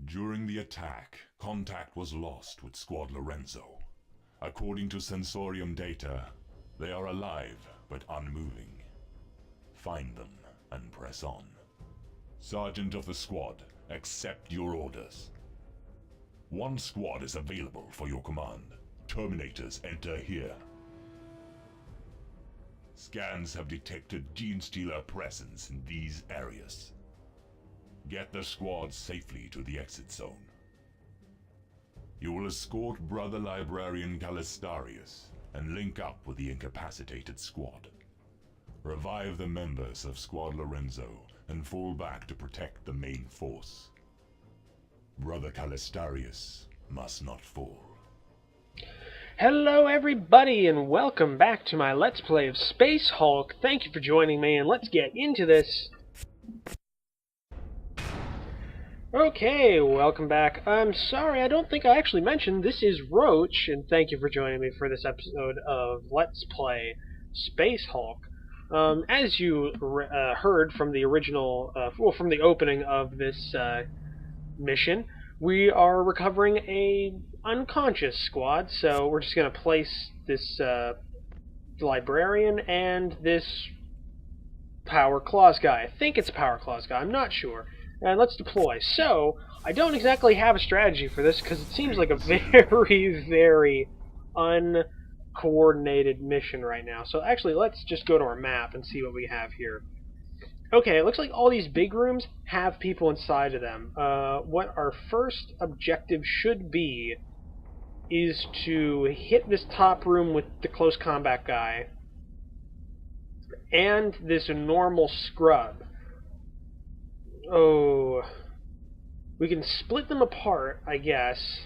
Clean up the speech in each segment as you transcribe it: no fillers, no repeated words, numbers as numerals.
During the attack, contact was lost with Squad Lorenzo. According to sensorium data, they are alive but unmoving. Find them and press on. Sergeant of the squad, accept your orders. One squad is available for your command. Terminators enter here. Scans have detected Genestealer presence in these areas. Get the squad safely to the exit zone. You will escort Brother Librarian Calistarius and link up with the incapacitated squad. Revive the members of Squad Lorenzo and fall back to protect the main force. Brother Calistarius must not fall. Hello everybody and welcome back to my Let's Play of Spacehulk. Thank you for joining me and let's get into this. Okay, welcome back. I'm sorry, I don't think I actually mentioned this is Roach, and thank you for joining me for this episode of Let's Play Spacehulk. As you heard from the original, from the opening of this mission, we are recovering a unconscious squad, so we're just going to place this librarian and this Power Claws guy. I think it's a Power Claws guy, I'm not sure. And let's deploy. So, I don't exactly have a strategy for this because it seems like a very, very uncoordinated mission right now. So actually, let's just go to our map and see what we have here. Okay, it looks like all these big rooms have people inside of them. What our first objective should be is to hit this top room with the close combat guy and this normal scrub. Oh, we can split them apart, I guess.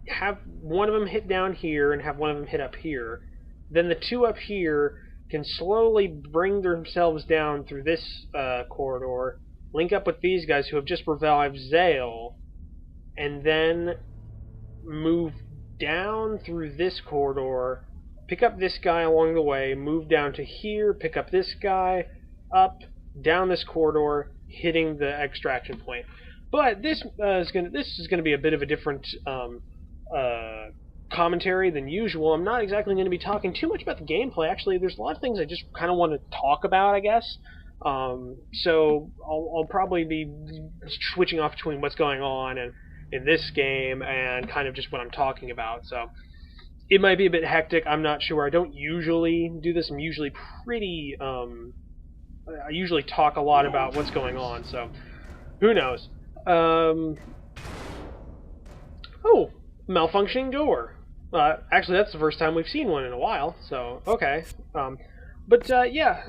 Have one of them hit down here and have one of them hit up here. Then the two up here can slowly bring themselves down through this corridor, link up with these guys who have just revived Zale, and then move down through this corridor, pick up this guy along the way, move down to here, pick up this guy, up, down this corridor, hitting the extraction point. But this is going to be a bit of a different commentary than usual. I'm not exactly going to be talking too much about the gameplay. Actually, there's a lot of things I just kind of want to talk about, I guess. So I'll probably be switching off between what's going on and in this game and kind of just what I'm talking about. So it might be a bit hectic. I'm not sure. I don't usually do this. I'm usually pretty... I usually talk a lot about what's going on, so who knows. Oh, malfunctioning door. Actually, that's the first time we've seen one in a while, so okay. Yeah,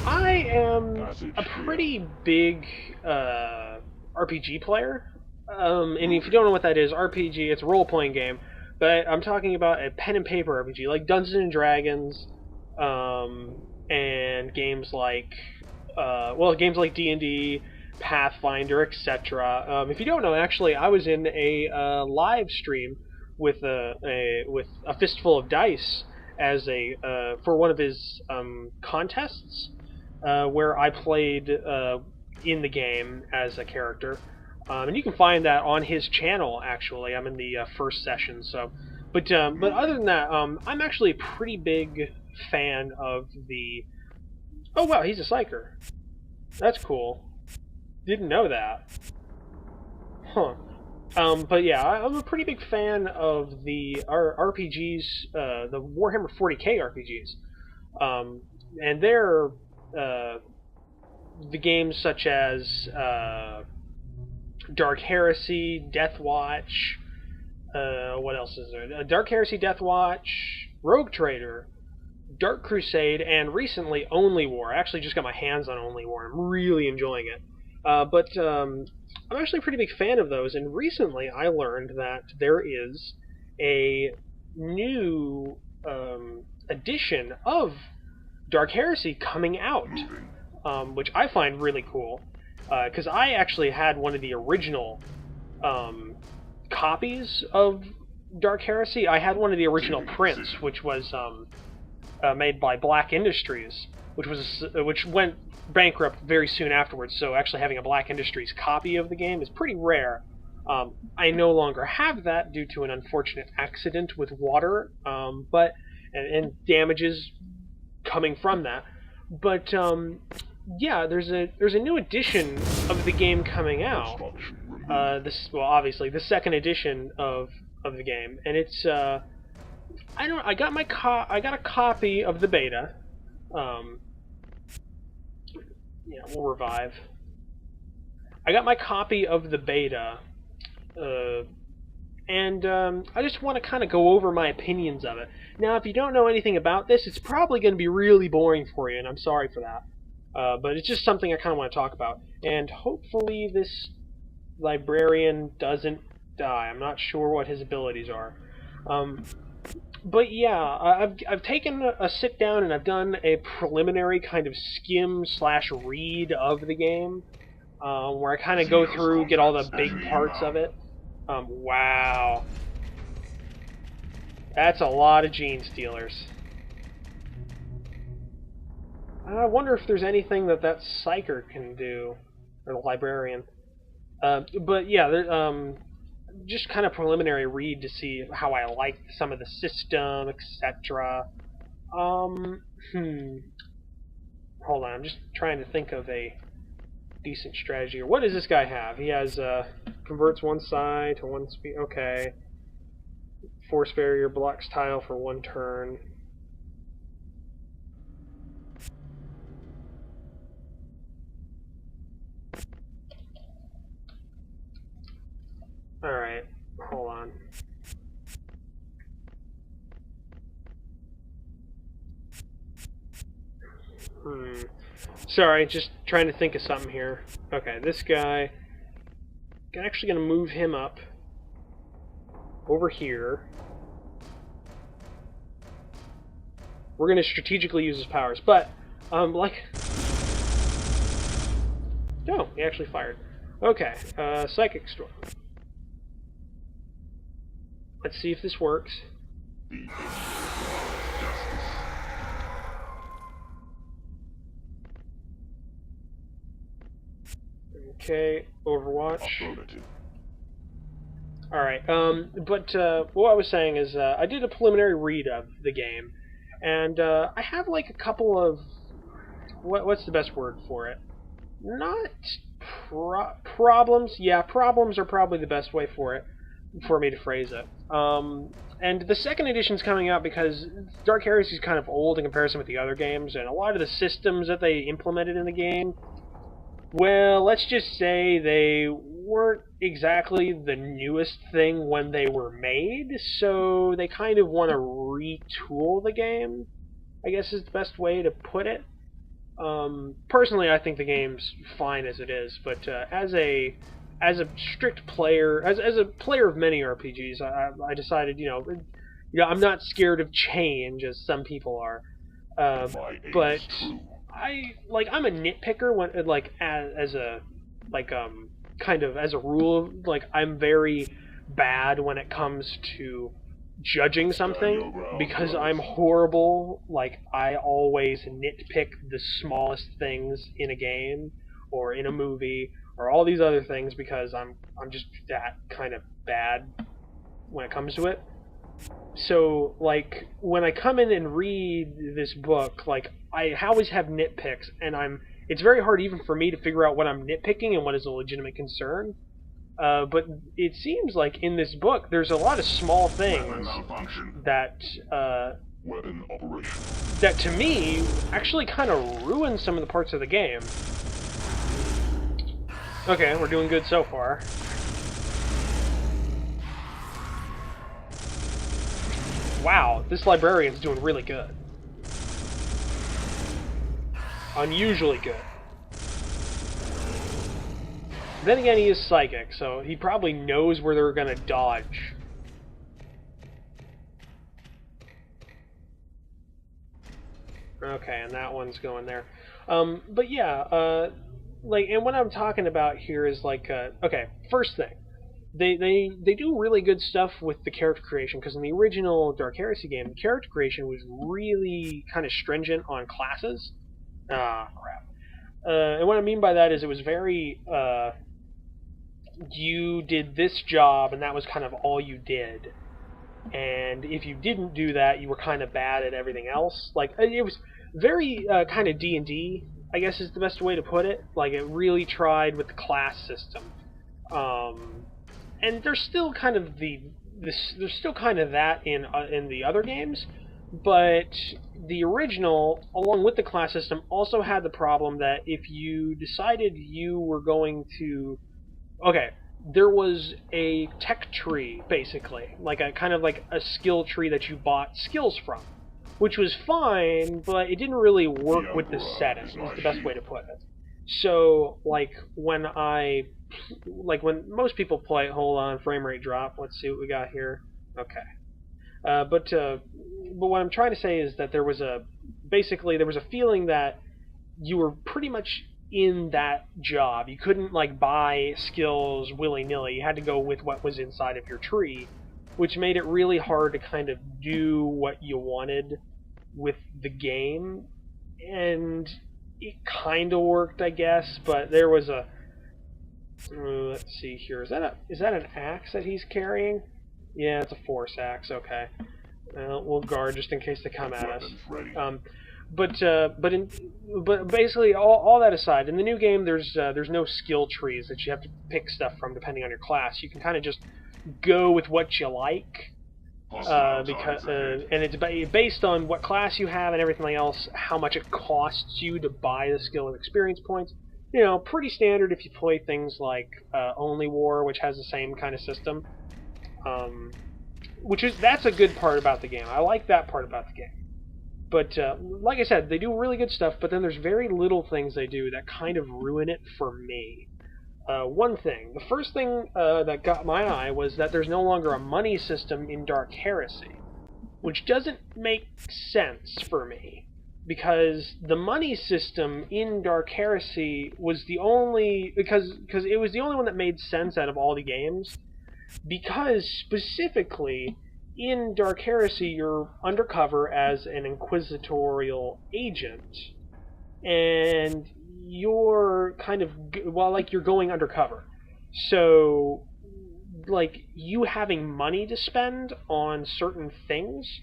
I am a pretty big RPG player. And if you don't know what that is, RPG, it's a role-playing game, but I'm talking about a pen and paper RPG, like Dungeons and Dragons, and games like, games like D&D, Pathfinder, etc. If you don't know, actually, I was in a live stream with a fistful of dice as for one of his contests, where I played in the game as a character, and you can find that on his channel. Actually, I'm in the first session. So, but other than that, I'm actually a pretty big fan of the... Oh wow, he's a psyker. That's cool. Didn't know that. Huh. But yeah, I'm a pretty big fan of the RPGs, the Warhammer 40k RPGs. And they're the games such as Dark Heresy, Death Watch, what else is there? Dark Heresy, Death Watch, Rogue Trader, Dark Crusade, and recently Only War. I actually just got my hands on Only War. I'm really enjoying it. I'm actually a pretty big fan of those, and recently I learned that there is a new edition of Dark Heresy coming out, which I find really cool, because I actually had one of the original copies of Dark Heresy. I had one of the original prints, which was made by Black Industries, which went bankrupt very soon afterwards, so actually having a Black Industries copy of the game is pretty rare. I no longer have that due to an unfortunate accident with water, but and damages coming from that. But yeah, there's a new edition of the game coming out. Obviously the second edition of the game, and it's I got a copy of the beta. Yeah, we'll revive. I got my copy of the beta, and I just want to kind of go over my opinions of it. Now, if you don't know anything about this, it's probably going to be really boring for you, and I'm sorry for that. But it's just something I kind of want to talk about. And hopefully this librarian doesn't die. I'm not sure what his abilities are. But yeah, I've taken a sit down and I've done a preliminary kind of skim / read of the game, where I kind of go through, get all the big parts of it. Wow. That's a lot of gene stealers. I wonder if there's anything that psyker can do, or the librarian. But yeah, just kind of preliminary read to see how I like some of the system, etc. Hold on, I'm just trying to think of a decent strategy. What does this guy have? He has converts one side to one speed. Okay. Force barrier blocks tile for 1 turn. Alright, hold on. Sorry, just trying to think of something here. Okay, this guy, I'm actually going to move him up over here. We're going to strategically use his powers, but, like... No, he actually fired. Okay, Psychic Storm. Let's see if this works. Okay, Overwatch. Alright, but what I was saying is I did a preliminary read of the game, and I have like a couple of... What's the best word for it? Not problems. Yeah, problems are probably the best way for me to phrase it. And the second edition's coming out because Dark Heresy is kind of old in comparison with the other games, and a lot of the systems that they implemented in the game, well, let's just say they weren't exactly the newest thing when they were made, so they kind of want to retool the game, I guess is the best way to put it. Personally, I think the game's fine as it is, but as a strict player, as a player of many RPGs, I decided, I'm not scared of change as some people are. But I'm a nitpicker when kind of as a rule, I'm very bad when it comes to judging something, because I'm horrible. I always nitpick the smallest things in a game or in a movie or all these other things because I'm just that kind of bad when it comes to it. So when I come in and read this book, I always have nitpicks, and it's very hard even for me to figure out what I'm nitpicking and what is a legitimate concern. But it seems like in this book, there's a lot of small things that that to me actually kind of ruin some of the parts of the game. Okay, we're doing good so far. Wow, this librarian's doing really good. Unusually good. Then again, he is psychic, so he probably knows where they're gonna dodge. Okay, and that one's going there. But yeah, and what I'm talking about here is okay, first thing. They do really good stuff with the character creation, because in the original Dark Heresy game, the character creation was really kind of stringent on classes. Ah, crap. And what I mean by that is it was very you did this job and that was kind of all you did. And if you didn't do that, you were kind of bad at everything else. Like it was very kind of D&D, I guess is the best way to put it. Like it really tried with the class system, and there's still kind of there's still kind of that in the other games, but the original, along with the class system, also had the problem that if you decided you were going to okay, there was a tech tree basically, like a kind of like a skill tree that you bought skills from, which was fine, but it didn't really work with the setting. Is the best way to put it. So when most people play, hold on, frame rate drop. Let's see what we got here. Okay, but what I'm trying to say is that there was a feeling that you were pretty much in that job. You couldn't buy skills willy-nilly. You had to go with what was inside of your tree, which made it really hard to kind of do what you wanted with the game. And it kind of worked, I guess, but there was a let's see here. Is that an axe that he's carrying? Yeah, it's a force axe. Okay. We'll guard just in case they come at us. But basically, all that aside, in the new game, there's no skill trees that you have to pick stuff from depending on your class. You can kind of just go with what you like, and it's based on what class you have and everything else, how much it costs you to buy the skill and experience points. You know, pretty standard if you play things like Only War, which has the same kind of system. That's a good part about the game. I like that part about the game. But like I said, they do really good stuff, but then there's very little things they do that kind of ruin it for me. The first thing that got my eye was that there's no longer a money system in Dark Heresy, which doesn't make sense for me, because the money system in Dark Heresy was the only because it was the only one that made sense out of all the games, because specifically in Dark Heresy, you're undercover as an inquisitorial agent, and you're kind of, you're going undercover. So, you having money to spend on certain things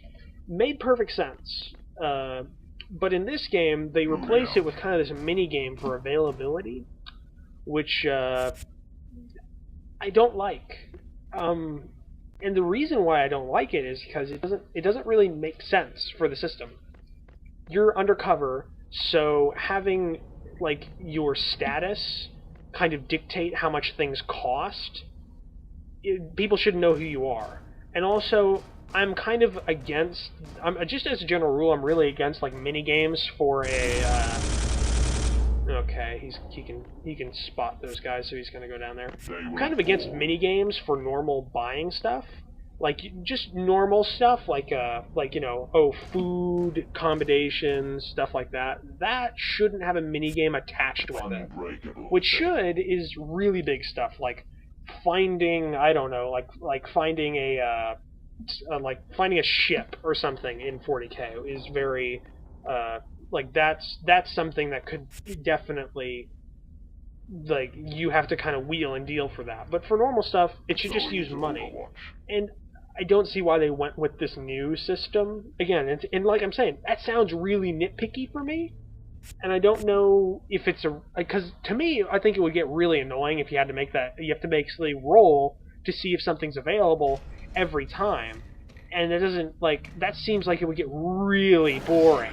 made perfect sense. But in this game, they replace it with kind of this mini-game for availability, which I don't like. And the reason why I don't like it is because it doesn't really make sense for the system. You're undercover, so having your status kind of dictate how much things cost, people should know who you are. And also, I'm just as a general rule, I'm really against mini games for a okay, he can spot those guys, so he's gonna go down there. I'm kind of against mini games for normal buying stuff, just normal stuff, food combinations, stuff like that. That shouldn't have a mini game attached with it. What should is really big stuff, like finding, I don't know, finding finding a ship or something in 40K is very that's something that could definitely, you have to kind of wheel and deal for that. But for normal stuff, it should just use money. And I don't see why they went with this new system. Again, and like I'm saying, that sounds really nitpicky for me. And I don't know if it's because to me, I think it would get really annoying if you had to make that. You have to basically roll to see if something's available every time. And it doesn't, that seems like it would get really boring.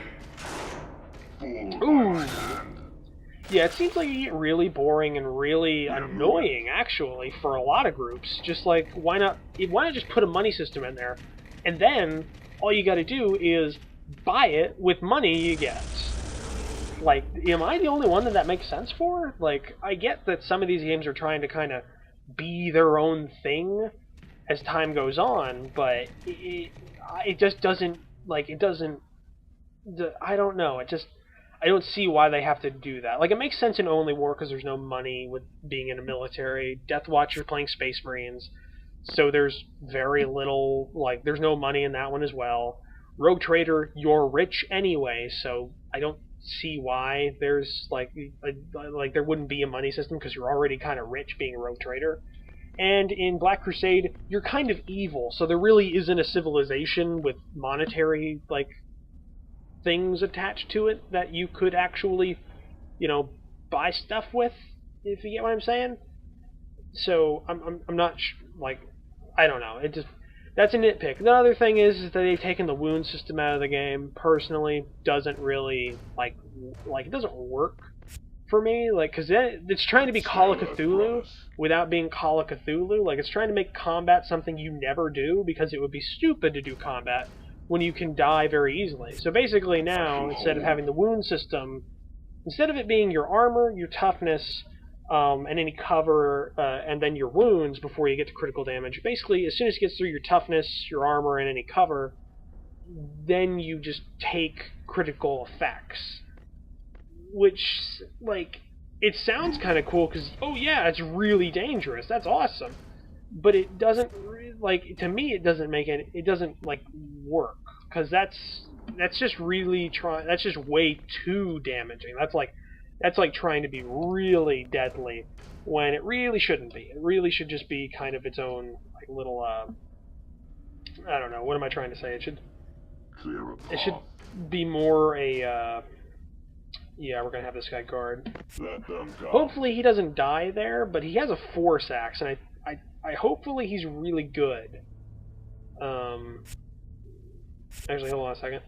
Ooh. Yeah, it seems like it get really boring and really annoying, actually, for a lot of groups. Just why not just put a money system in there, and then all you got to do is buy it with money you get. Am I the only one that makes sense for? I get that some of these games are trying to kind of be their own thing as time goes on, but it just doesn't, I don't know, I don't see why they have to do that. It makes sense in Only War because there's no money with being in a military. Death Watch, you're playing Space Marines, so there's very little, there's no money in that one as well. Rogue Trader, you're rich anyway, so I don't see why there's like there wouldn't be a money system because you're already kind of rich being a rogue trader. And in Black Crusade, you're kind of evil, so there really isn't a civilization with monetary like things attached to it that you could actually, buy stuff with. If you get what I'm saying. So I'm not like, I don't know. It just, that's a nitpick. The other thing is that they've taken the wound system out of the game. Personally, doesn't really like it doesn't work for me. Like, because it's trying to be Call of Cthulhu without being Call of Cthulhu. Like, it's trying to make combat something you never do because it would be stupid to do combat when you can die very easily. So basically now, instead of having the wound system, instead of it being your armor, your toughness, and any cover, and then your wounds before you get to critical damage. Basically, as soon as it gets through your toughness, your armor, and any cover, then you just take critical effects. Which, like, it sounds kind of cool because, oh yeah, it's really dangerous. That's awesome. But it doesn't, like, to me, it doesn't make it doesn't, like, work. Because that's just really that's just way too damaging. That's like trying to be really deadly when it really shouldn't be. It really should just be kind of its own like little I don't know, what am I trying to say? It should be more a yeah, we're gonna have this guy guard. Hopefully he doesn't die there, but he has a force axe, and I hopefully he's really good. Actually, hold on a second.